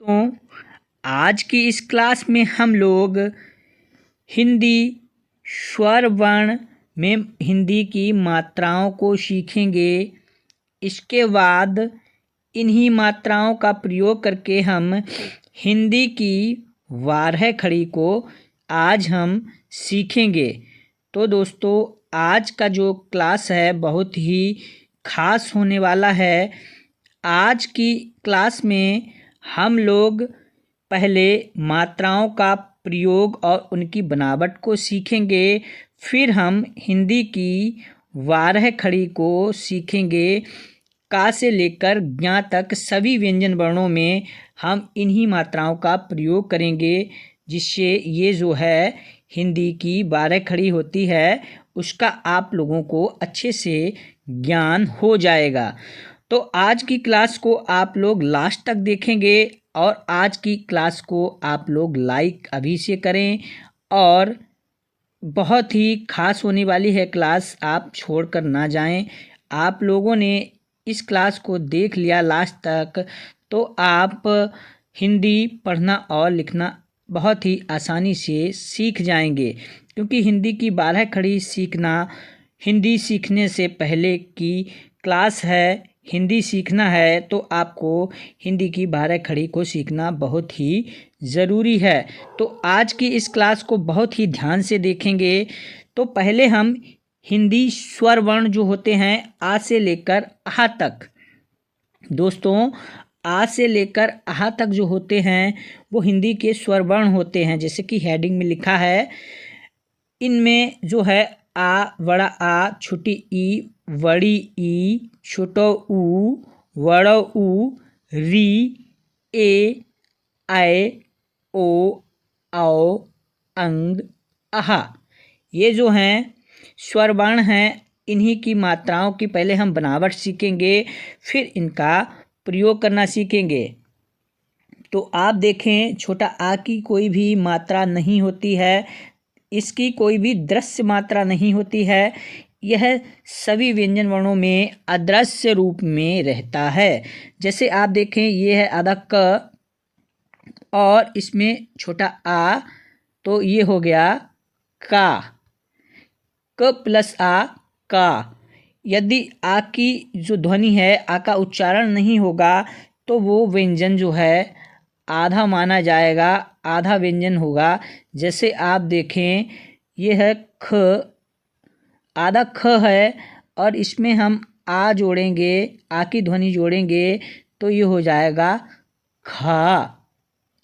तो आज की इस क्लास में हम लोग हिंदी स्वर वर्ण में हिंदी की मात्राओं को सीखेंगे। इसके बाद इन्हीं मात्राओं का प्रयोग करके हम हिंदी की बारह खड़ी को आज हम सीखेंगे। तो दोस्तों, आज का जो क्लास है बहुत ही खास होने वाला है। आज की क्लास में हम लोग पहले मात्राओं का प्रयोग और उनकी बनावट को सीखेंगे, फिर हम हिंदी की बारह खड़ी को सीखेंगे। का से लेकर ज्ञ तक सभी व्यंजन वर्णों में हम इन्हीं मात्राओं का प्रयोग करेंगे, जिससे ये जो है हिंदी की बारह खड़ी होती है उसका आप लोगों को अच्छे से ज्ञान हो जाएगा। तो आज की क्लास को आप लोग लास्ट तक देखेंगे और आज की क्लास को आप लोग लाइक अभी से करें, और बहुत ही खास होने वाली है क्लास, आप छोड़कर ना जाएं। आप लोगों ने इस क्लास को देख लिया लास्ट तक तो आप हिंदी पढ़ना और लिखना बहुत ही आसानी से सीख जाएंगे, क्योंकि हिंदी की बारह खड़ी सीखना हिंदी सीखने से पहले की क्लास है। हिंदी सीखना है तो आपको हिंदी की बारह खड़ी को सीखना बहुत ही ज़रूरी है। तो आज की इस क्लास को बहुत ही ध्यान से देखेंगे। तो पहले हम हिंदी स्वर वर्ण जो होते हैं आ से लेकर आहा तक, दोस्तों आ से लेकर आहा तक जो होते हैं वो हिंदी के स्वर वर्ण होते हैं। जैसे कि हेडिंग में लिखा है, इनमें जो है आ, बड़ा आ, छोटी ई, बड़ी ई, छोटो ऊ, बड़ो ऊ, री, ए, आए, ओ, आओ, अंग, आहा, ये जो हैं स्वर वर्ण हैं। इन्हीं की मात्राओं की पहले हम बनावट सीखेंगे, फिर इनका प्रयोग करना सीखेंगे। तो आप देखें, छोटा आ की कोई भी मात्रा नहीं होती है, इसकी कोई भी दृश्य मात्रा नहीं होती है। यह सभी व्यंजन वर्णों में अदृश्य रूप में रहता है। जैसे आप देखें, ये है आधा क और इसमें छोटा आ, तो ये हो गया का, क प्लस आ, का। यदि आ की जो ध्वनि है, आ का उच्चारण नहीं होगा तो वो व्यंजन जो है आधा माना जाएगा, आधा व्यंजन होगा। जैसे आप देखें, ये है ख, आधा ख है और इसमें हम आ जोड़ेंगे, आ की ध्वनि जोड़ेंगे तो ये हो जाएगा खा।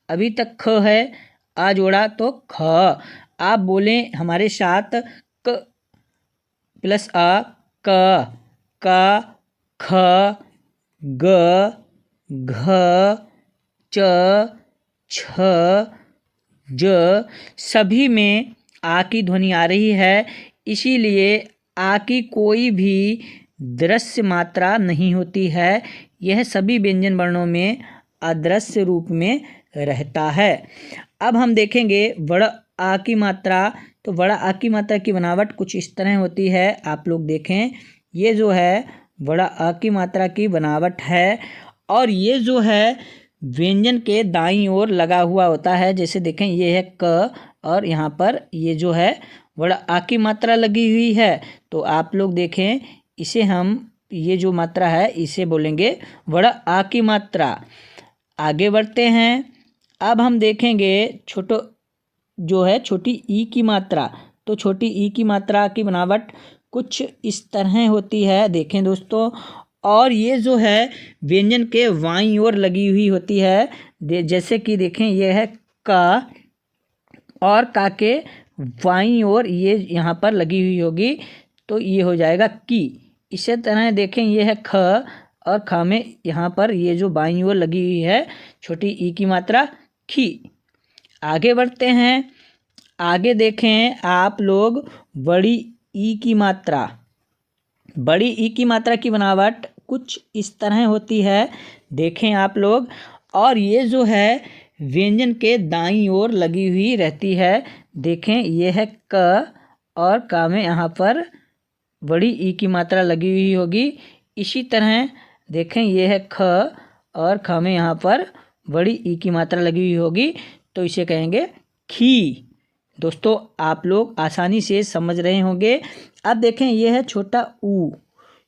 अभी तक ख है, आ जोड़ा तो ख। आप बोलें हमारे साथ, क प्लस आ, क, ख, ग, घ, च, छ, ज, सभी में आ की ध्वनि आ रही है। इसीलिए आ की कोई भी दृश्य मात्रा नहीं होती है। यह सभी व्यंजन वर्णों में अदृश्य रूप में रहता है। अब हम देखेंगे बड़ा आ की मात्रा। तो बड़ा आ की मात्रा की बनावट कुछ इस तरह होती है। आप लोग देखें, ये जो है बड़ा आ की मात्रा की बनावट है, और ये जो है व्यंजन के दाईं ओर लगा हुआ होता है। जैसे देखें, ये है क और यहाँ पर ये जो है बड़ा आ की मात्रा लगी हुई है। तो आप लोग देखें, इसे हम, ये जो मात्रा है इसे बोलेंगे बड़ा आ की मात्रा। आगे बढ़ते हैं। अब हम देखेंगे छोटो जो है छोटी ई की मात्रा। तो छोटी ई की मात्रा की बनावट कुछ इस तरह होती है, देखें दोस्तों। और ये जो है व्यंजन के बाईं ओर लगी हुई होती है। जैसे कि देखें, ये है का, और का के बाईं ओर ये यहाँ पर लगी हुई होगी तो ये हो जाएगा की। इसी तरह देखें, ये है ख और ख में यहाँ पर ये जो बाईं ओर लगी हुई है छोटी ई की मात्रा, खी। आगे बढ़ते हैं। आगे देखें आप लोग बड़ी ई की मात्रा। बड़ी ई की मात्रा की बनावट कुछ इस तरह होती है, देखें आप लोग। और ये जो है व्यंजन के दाईं ओर लगी हुई रहती है। देखें, ये है क और का में यहाँ पर बड़ी ई की मात्रा लगी हुई होगी। इसी तरह देखें, ये है ख और ख में यहाँ पर बड़ी ई की मात्रा लगी हुई होगी तो इसे कहेंगे खी। दोस्तों आप लोग आसानी से समझ रहे होंगे। अब देखें यह है छोटा ऊ।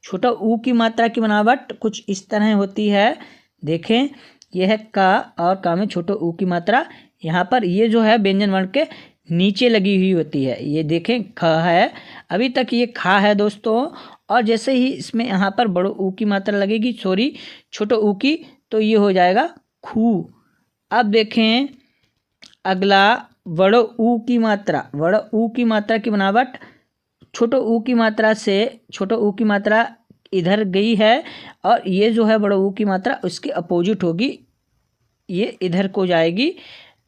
छोटा ऊ की मात्रा की बनावट कुछ इस तरह होती है। देखें यह है का और का में छोटे ऊ की मात्रा यहाँ पर ये जो है व्यंजन वर्ण के नीचे लगी हुई होती है। ये देखें ख है, अभी तक ये खा है दोस्तों, और जैसे ही इसमें यहाँ पर बड़ो ऊ की मात्रा लगेगी, सॉरी छोटे ऊ की, तो ये हो जाएगा खू। अब देखें अगला बड़ो ऊ की मात्रा। बड़ो ऊ की मात्रा की बनावट छोटे ऊ की मात्रा से छोटे ऊ की मात्रा इधर गई है और ये जो है बड़ो ऊ की मात्रा उसके अपोजिट होगी, ये इधर को जाएगी।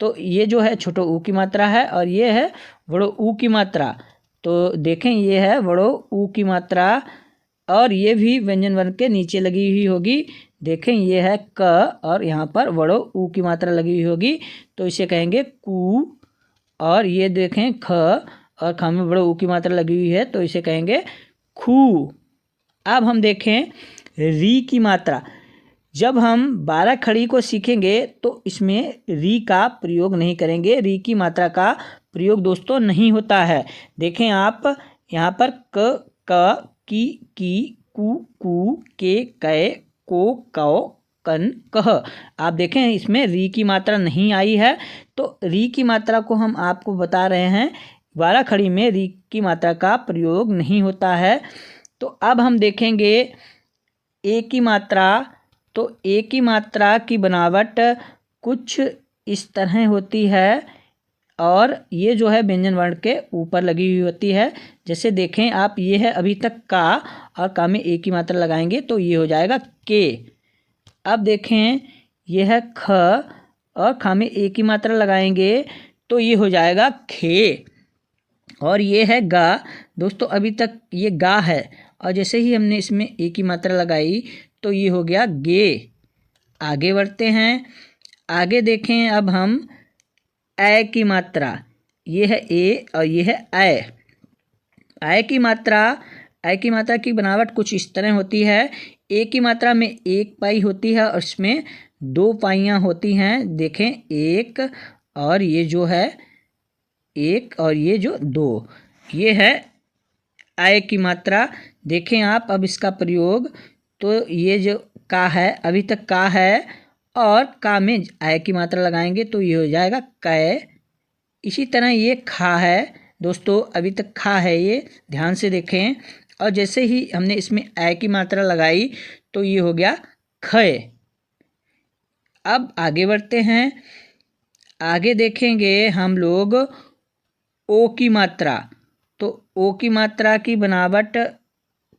तो ये जो है छोटे ऊ की मात्रा है और ये है बड़ो ऊ की मात्रा। तो देखें ये है बड़ो ऊ की मात्रा और ये भी व्यंजन वर्ण के नीचे लगी हुई होगी। देखें ये है क और यहाँ पर बड़ो ऊ की मात्रा लगी हुई होगी तो इसे कहेंगे कू। और ये देखें ख और ख में बड़ो ऊ की मात्रा लगी हुई है तो इसे कहेंगे खू। अब हम देखें री की मात्रा। जब हम 12 खड़ी को सीखेंगे तो इसमें री का प्रयोग नहीं करेंगे। री की मात्रा का प्रयोग दोस्तों नहीं होता है। देखें आप यहाँ पर क, की, कू, के, कै, को, कौ, कन, कह। आप देखें इसमें री की मात्रा नहीं आई है। तो री की मात्रा को हम आपको बता रहे हैं, 12 खड़ी में री की मात्रा का प्रयोग नहीं होता है। तो अब हम देखेंगे ए की मात्रा। तो ए की मात्रा की बनावट कुछ इस तरह होती है और ये जो है व्यंजन वर्ण के ऊपर लगी हुई होती है। जैसे देखें आप, ये है अभी तक का और का में ए की मात्रा लगाएंगे तो ये हो जाएगा के। अब देखें ये है ख और खा में ए की मात्रा लगाएंगे तो ये हो जाएगा खे। और ये है गा। दोस्तों अभी तक ये गा है और जैसे ही हमने इसमें ए की मात्रा लगाई तो ये हो गया गे। आगे बढ़ते हैं। आगे देखें अब हम ए की मात्रा। ये है ए और ये है ए। ए की मात्रा की बनावट कुछ इस तरह होती है। ए की मात्रा में 1 पाई होती है और इसमें 2 पाइयाँ होती हैं। देखें एक और ये जो है 1 और ये जो 2, ये है ए की मात्रा। देखें आप अब इसका प्रयोग, तो ये जो का है अभी तक का है और का में ए की मात्रा लगाएंगे तो ये हो जाएगा कै। इसी तरह ये खा है दोस्तों, अभी तक खा है, ये ध्यान से देखें। और जैसे ही हमने इसमें ए की मात्रा लगाई तो ये हो गया खे। अब आगे बढ़ते हैं। आगे देखेंगे हम लोग ओ की मात्रा। तो ओ की मात्रा की बनावट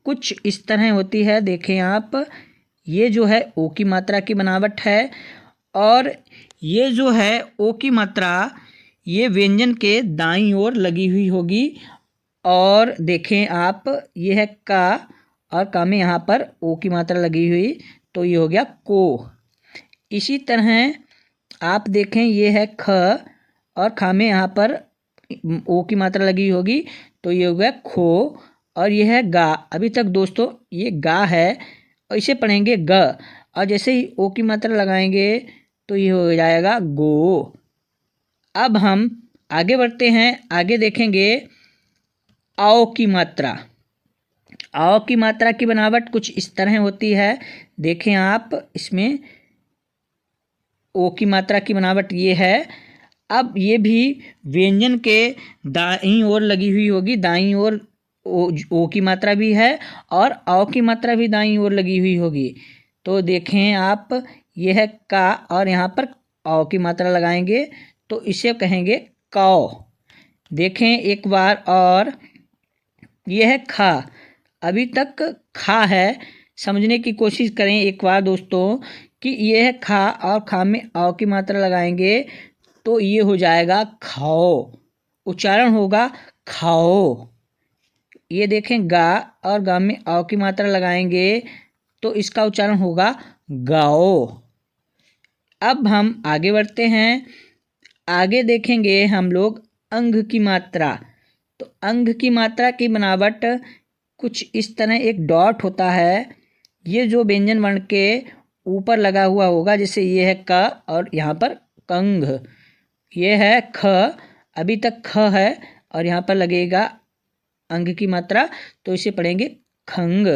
कुछ इस तरह होती है। देखें आप, ये जो है ओ की मात्रा की बनावट है और ये जो है ओ की मात्रा ये व्यंजन के दाईं ओर लगी हुई होगी। और देखें आप, ये है का और का में यहाँ पर ओ की मात्रा लगी हुई तो ये हो गया को। इसी तरह आप देखें ये है ख और खा में यहाँ पर ओ की मात्रा लगी होगी तो ये हो गया खो। और ये है गा। अभी तक दोस्तों ये गा है और इसे पढ़ेंगे ग और जैसे ही ओ की मात्रा लगाएंगे तो ये हो जाएगा गो। अब हम आगे बढ़ते हैं। आगे देखेंगे आओ की मात्रा। आओ की मात्रा की बनावट कुछ इस तरह होती है। देखें आप, इसमें ओ की मात्रा की बनावट ये है। अब ये भी व्यंजन के दाईं ओर लगी हुई होगी। दाईं ओर ओ की मात्रा भी है और आओ की मात्रा भी दाईं ओर लगी हुई होगी। तो देखें आप, ये है का और यहाँ पर आओ की मात्रा लगाएंगे तो इसे कहेंगे कौ। देखें एक बार और, ये है खा। अभी तक खा है, समझने की कोशिश करें एक बार दोस्तों कि ये है खा और खा में आओ की मात्रा लगाएंगे तो ये हो जाएगा खाओ। उच्चारण होगा खाओ। ये देखें गा और गा में आओ की मात्रा लगाएंगे तो इसका उच्चारण होगा गाओ। अब हम आगे बढ़ते हैं। आगे देखेंगे हम लोग अंग की मात्रा। तो अंग की मात्रा की बनावट कुछ इस तरह एक डॉट होता है। ये जो व्यंजन वर्ण के ऊपर लगा हुआ होगा, जैसे ये है क और यहाँ पर कंघ, ये है ख, अभी तक ख है और यहाँ पर लगेगा अंग की मात्रा, तो इसे पढ़ेंगे खंग।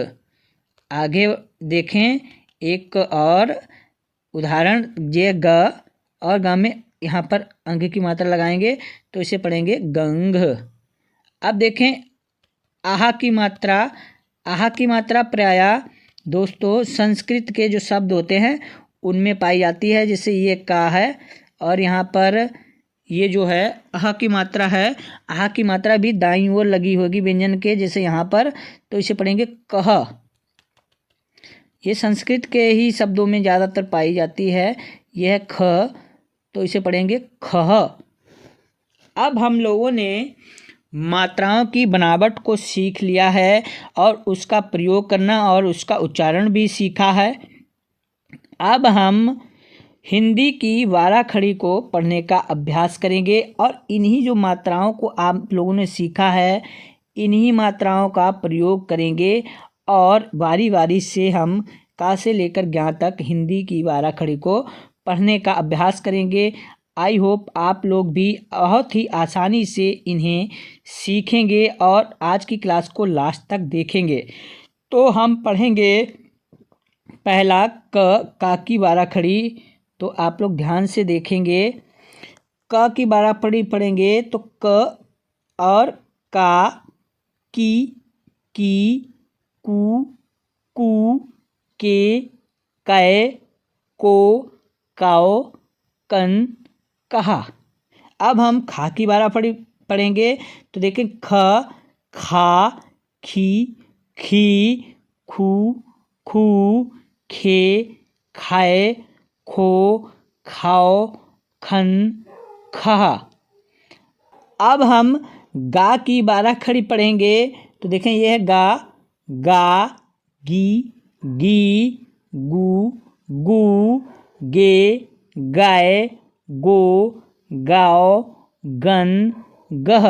आगे देखें एक और उदाहरण, ये ग और ग में यहाँ पर अंग की मात्रा लगाएंगे तो इसे पढ़ेंगे गंग। अब देखें आहा की मात्रा। आहा की मात्रा प्रायः दोस्तों संस्कृत के जो शब्द होते हैं उनमें पाई जाती है, जैसे ये का है और यहाँ पर ये जो है आहा की मात्रा है, आहा की मात्रा भी दाईं ओर लगी होगी व्यंजन के, जैसे यहाँ पर, तो इसे पढ़ेंगे कह। ये संस्कृत के ही शब्दों में ज़्यादातर पाई जाती है, यह है ख, तो इसे पढ़ेंगे खह। अब हम लोगों ने मात्राओं की बनावट को सीख लिया है और उसका प्रयोग करना और उसका उच्चारण भी सीखा है। अब हम हिंदी की वारा खड़ी को पढ़ने का अभ्यास करेंगे और इन्हीं जो मात्राओं को आप लोगों ने सीखा है, इन्हीं मात्राओं का प्रयोग करेंगे और बारी बारी से हम का से लेकर ज्ञा तक हिंदी की वारा खड़ी को पढ़ने का अभ्यास करेंगे। आई होप आप लोग भी बहुत ही आसानी से इन्हें सीखेंगे और आज की क्लास को लास्ट तक देखेंगे। तो हम पढ़ेंगे पहला का की बारा खड़ी, तो आप लोग ध्यान से देखेंगे। क की बारा खड़ी पढ़ेंगे तो क और का, की, कू, के, कै, को, काओ, कन, कहा। अब हम खा की बारा पढ़ेंगे तो देखें ख, खा, खी, खू, खे, खाए, खो, खाओ, खन, खहा। अब हम गा की बारा खड़ी पढ़ेंगे तो देखें यह है गा, गी, गू, गे, गाय, गो, गाओ, गन, गह।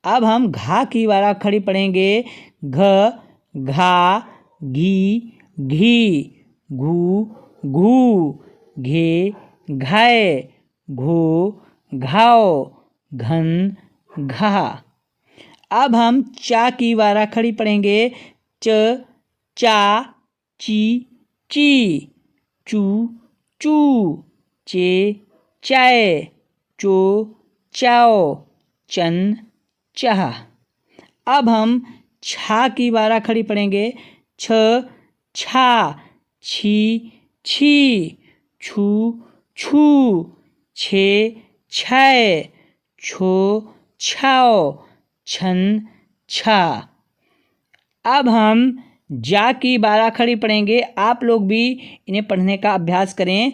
अब हम घा की बारा खड़ी पढ़ेंगे घा, घी, घू, घे, घाय, घो, घाओ, घन, घा। अब हम चा की बारा खड़ी पढ़ेंगे चा, ची, चू, चे, चाय, चाओ, चन, चाह। अब हम छा की बारा खड़ी पढ़ेंगे छा, छी, छू, छे, छाय, छो, छाओ, छन, छा। अब हम जा की बारा खड़ी पढ़ेंगे, आप लोग भी इन्हें पढ़ने का अभ्यास करें।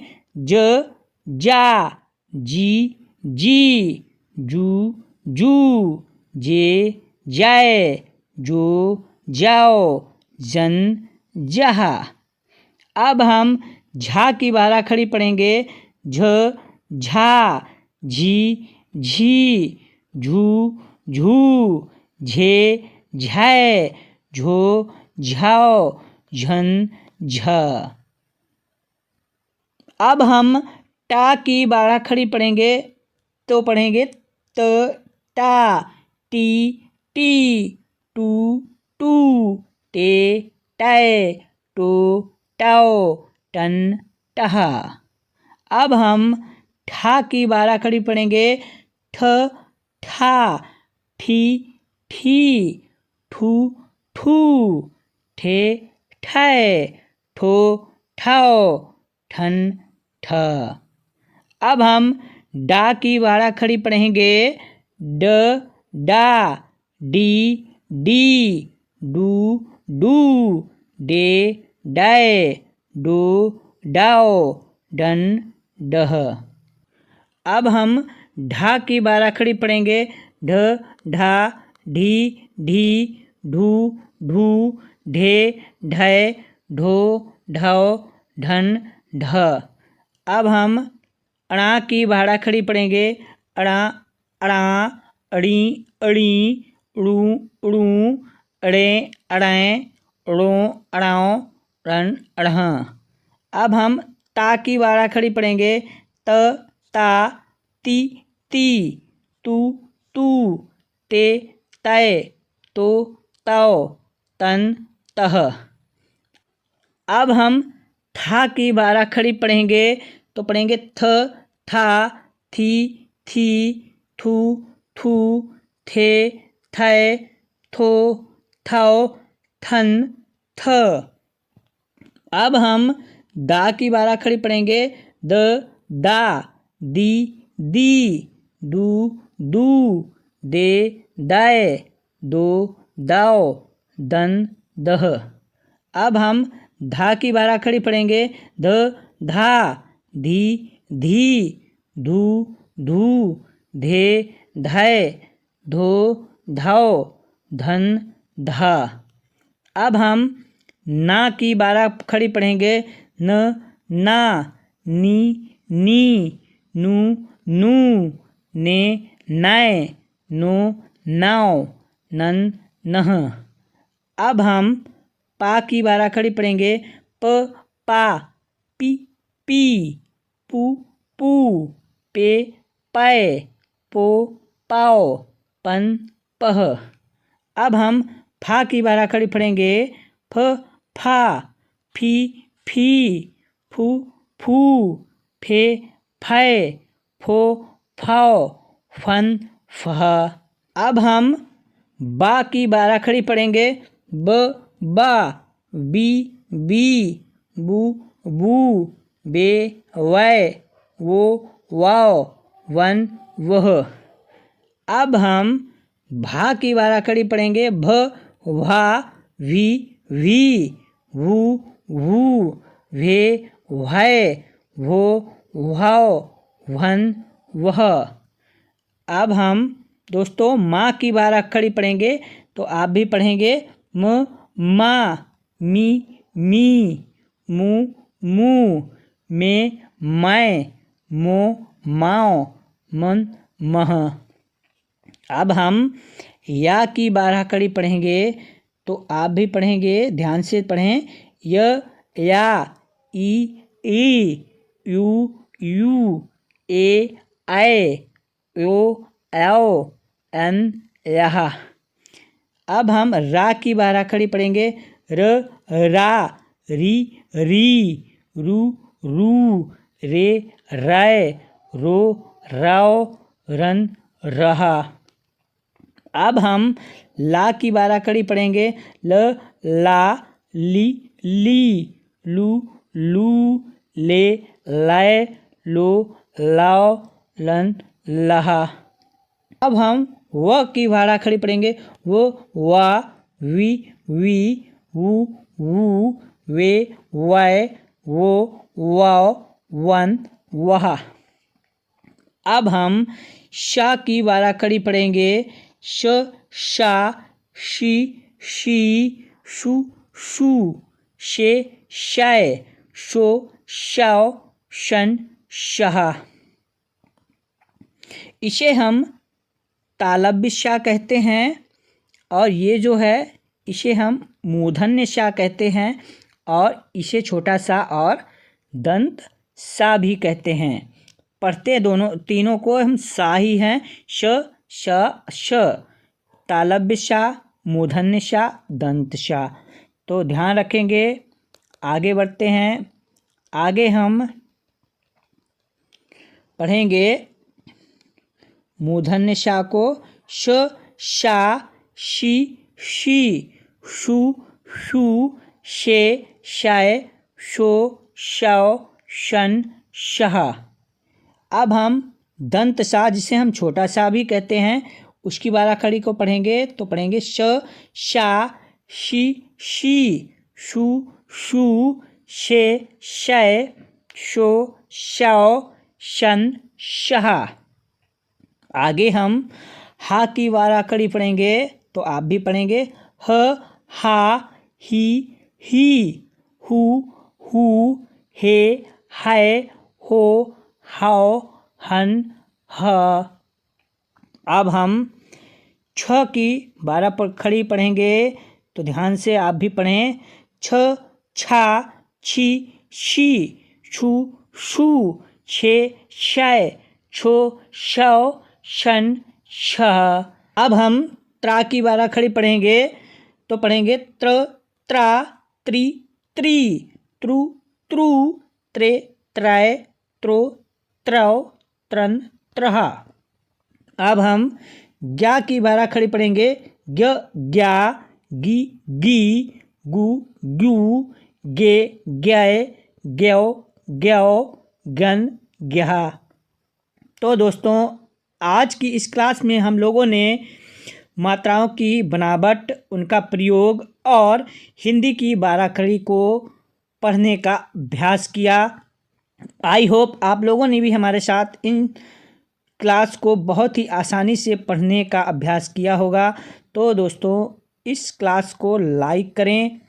जा, जी, जू, जे, जाए, जो, जाओ, जन, जहा। अब हम झा की बारा खड़ी पढ़ेंगे झा, झी, झू, झे, झाए, झो, झाओ, झन, झ। अब हम टा की बारा खड़ी पढ़ेंगे तो पढ़ेंगे टा, टी, टू, टे, टाए, टो, टाओ, टन, टहा। अब हम ठा की बारा खड़ी पढ़ेंगे ठा, ठी, ठू, ठे, ठाए, ठो, ठाओ, ठन, ठ। अब हम डा की बारा खड़ी पढ़ेंगे डा, डी, डू, डे, डाए, डो, डाओ, डन, डह। अब हम ढा की बारा खड़ी पढ़ेंगे ढा, ढी, ढू, ढे, ढय, ढो, ढौ, ढन, ढ। अब हम अणा की बारा खड़ी पढ़ेंगे अणा, अड़ी, उड़ू, अड़े, अड़ाएँ, अड़ों, अड़ाओं, रण, अड़ह। अब हम ता की बारह खड़ी पढ़ेंगे। त ता ती ती, तू तू, ते तय, तो तौ, तन तह। अब हम था की बारह खड़ी पढ़ेंगे तो पढ़ेंगे थ था, थी थी, थू थू, थे थे, थो थौ, थन थ। अब हम दा की बारह खड़ी पढ़ेंगे। द दा, दी दी, दू दू, दे दाय, दो दाओ, दन दह। अब हम धा की बारह खड़ी पढ़ेंगे। ध धा, धी धी, धू धू, धे धय, धो धौ, धन धा। अब हम ना की बारह खड़ी पढ़ेंगे। न ना, नी नी, नू नू, ने नय, नो नाव, नन नह। अब हम पा की बारह खड़ी पढ़ेंगे। प पा, पी पी, पू पू, पे पय, पो पाओ, पन पह। अब हम फा की बारह खड़ी पढ़ेंगे। फ फा, फी फी, फू फू, फे फय, फो फाओ, फन फह। अब हम बा की बारह खड़ी पढ़ेंगे। ब बा, बी बी, बू बू, बे वै, वो वाओ, वन वह। अब हम भा की बारह खड़ी पढ़ेंगे। भ भा, वी वी, वू वू, भे भय, भो भाओ, भन वह। अब हम दोस्तों माँ की बारह खड़ी पढ़ेंगे तो आप भी पढ़ेंगे। म माँ, मी मी, मू मू, में मैं, मो माओ, मन मह। अब हम या की बारह कड़ी पढ़ेंगे तो आप भी पढ़ेंगे, ध्यान से पढ़ें। य या, ई ई, यू यू, ए ऐ, यो ऐओ, एन यह। अब हम रा की बारह खड़ी पढ़ेंगे। र रा, री री, रू रू, रे राय, रो राव, रन रहा। अब हम ला की बारह कड़ी पढ़ेंगे। ल ला, ली ली, लू लू, ले लाय, लो लाओ, लन लहा। अब हम व की बारह खड़ी पढ़ेंगे। वो वा, वी वी, वू वू, वे वाय, वो वाओ, वन वहा। अब हम शा की बारह खड़ी पढ़ेंगे। श शा, शी शी, शु शू, शे शाय, शो शाओ, शन शाह। इसे हम तालव्य शा कहते हैं और ये जो है इसे हम मूर्धन्य शा कहते हैं और इसे छोटा सा और दंत सा भी कहते हैं। पढ़ते दोनों तीनों को हम सा ही हैं। श श श, तालव्य शा, मूर्धन्य शा, दंत शा। तो ध्यान रखेंगे। आगे बढ़ते हैं। आगे हम पढ़ेंगे मूर्धन्य शा को। श शा, शी शी, शु शू, शे शाय, शो शाओ, शन शाह। अब हम दंत सा, जिसे हम छोटा सा भी कहते हैं, उसकी बारह खड़ी को पढ़ेंगे तो पढ़ेंगे। श शा, शी शी, शु शू, शे शय, शो शाओ, शन शाह। आगे हम हा की बारह खड़ी पढ़ेंगे तो आप भी पढ़ेंगे। ह हा, ही ही, हु हू, हे है, हो हाओ, हन ह। अब हम छ की बारह पर खड़ी पढ़ेंगे तो ध्यान से आप भी पढ़ें। छ छा, छी शी, छू शू, छे शय, छो शव, शन छह। अब हम त्रा की बारह खड़ी पढ़ेंगे तो पढ़ेंगे त्र त्रा, त्रि त्री,त्रु त्रु, त्रे त्रय, त्रो त्रौ, त्रन त्रहा। अब हम ज्ञा की बारह खड़ी पढ़ेंगे ज्ञ ज्ञा, गी गी, गु ग्यू, गे ग्याय, ग्यौ ग्यौ, गन ग्यहा। तो दोस्तों आज की इस क्लास में हम लोगों ने मात्राओं की बनावट, उनका प्रयोग और हिंदी की बाराखड़ी को पढ़ने का अभ्यास किया। आई होप आप लोगों ने भी हमारे साथ इन क्लास को बहुत ही आसानी से पढ़ने का अभ्यास किया होगा। तो दोस्तों इस क्लास को लाइक करें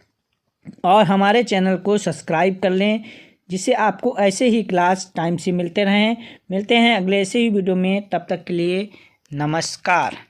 और हमारे चैनल को सब्सक्राइब कर लें, जिससे आपको ऐसे ही क्लास टाइम से मिलते रहें। मिलते हैं अगले ऐसे ही वीडियो में, तब तक के लिए नमस्कार।